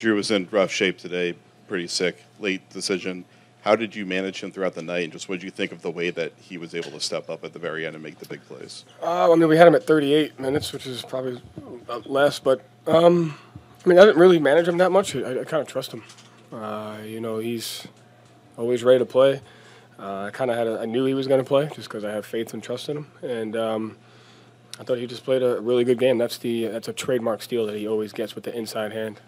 Jrue was in rough shape today, pretty sick, late decision. How did you manage him throughout the night, and just what did you think of the way that he was able to step up at the very end and make the big plays? I mean, we had him at 38 minutes, which is probably less, but I mean, I didn't really manage him that much. I kind of trust him. He's always ready to play. I knew he was going to play just because I have faith and trust in him, and I thought he just played a really good game. That's a trademark steal that he always gets with the inside hand.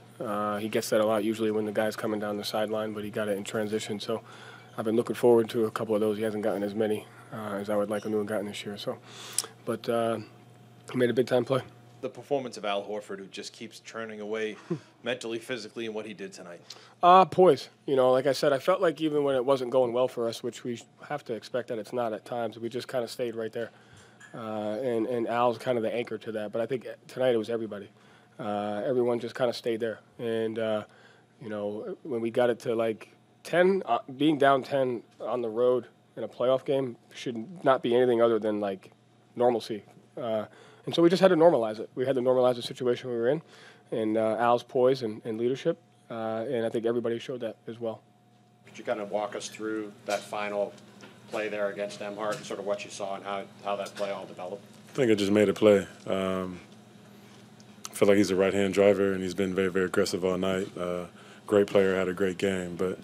He gets that a lot usually when the guy's coming down the sideline, but he got it in transition. So I've been looking forward to a couple of those. He hasn't gotten as many as I would like him to have gotten this year. But he made a big-time play. The performance of Al Horford, who just keeps churning away mentally, physically, and what he did tonight. Poise. Like I said, I felt like even when it wasn't going well for us, which we have to expect that it's not at times, we just kind of stayed right there. And Al's kind of the anchor to that. But I think tonight it was everybody. Everyone just kind of stayed there. And, when we got it to like 10, being down 10 on the road in a playoff game should not be anything other than like normalcy. And so we just had to normalize it. We had to normalize the situation we were in, and Al's poise and leadership, and I think everybody showed that as well. Could you kind of walk us through that final play there against Emhart and sort of what you saw and how that play all developed? I think I just made a play. I feel like he's a right-hand driver, and he's been very, very aggressive all night. Great player, had a great game, but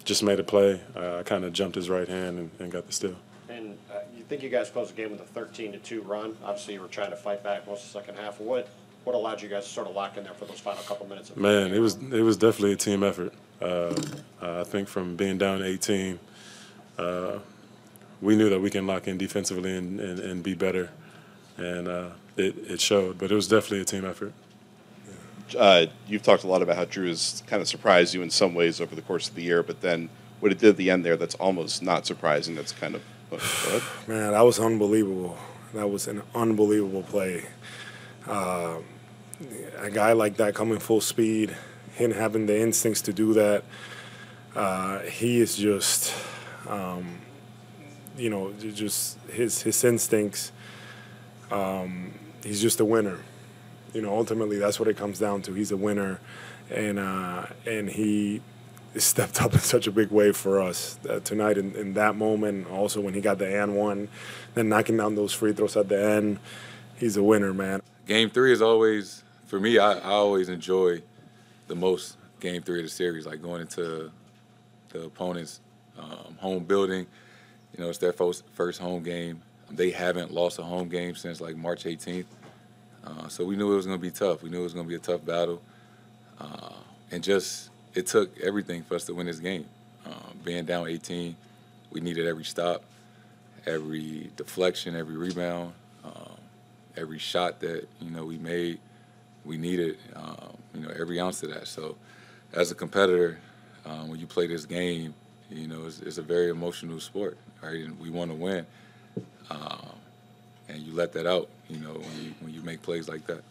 just made a play. I kind of jumped his right hand and got the steal. And you think you guys closed the game with a 13-2 run. Obviously, you were trying to fight back most of the second half. What allowed you guys to sort of lock in there for those final couple minutes? Man, it was definitely a team effort. I think from being down 18, we knew that we can lock in defensively and be better, and it showed. But it was definitely a team effort. You've talked a lot about how Jrue has kind of surprised you in some ways over the course of the year, but then what it did at the end there, that's almost not surprising. That's kind of what? Man, that was unbelievable. That was an unbelievable play. A guy like that coming full speed, him having the instincts to do that, he is just, just his instincts. He's just a winner. Ultimately, that's what it comes down to. He's a winner, and he stepped up in such a big way for us tonight in that moment. Also, when he got the and one, then knocking down those free throws at the end, he's a winner, man. Game 3 is always, for me, I always enjoy the most Game 3 of the series, like going into the opponent's home building. It's their first home game. They haven't lost a home game since like March 18th. So we knew it was going to be tough. We knew it was going to be a tough battle. It took everything for us to win this game. Being down 18, we needed every stop, every deflection, every rebound, every shot that, we made. We needed, every ounce of that. So as a competitor, when you play this game, it's a very emotional sport, right? And we want to win. And you let that out, when you make plays like that.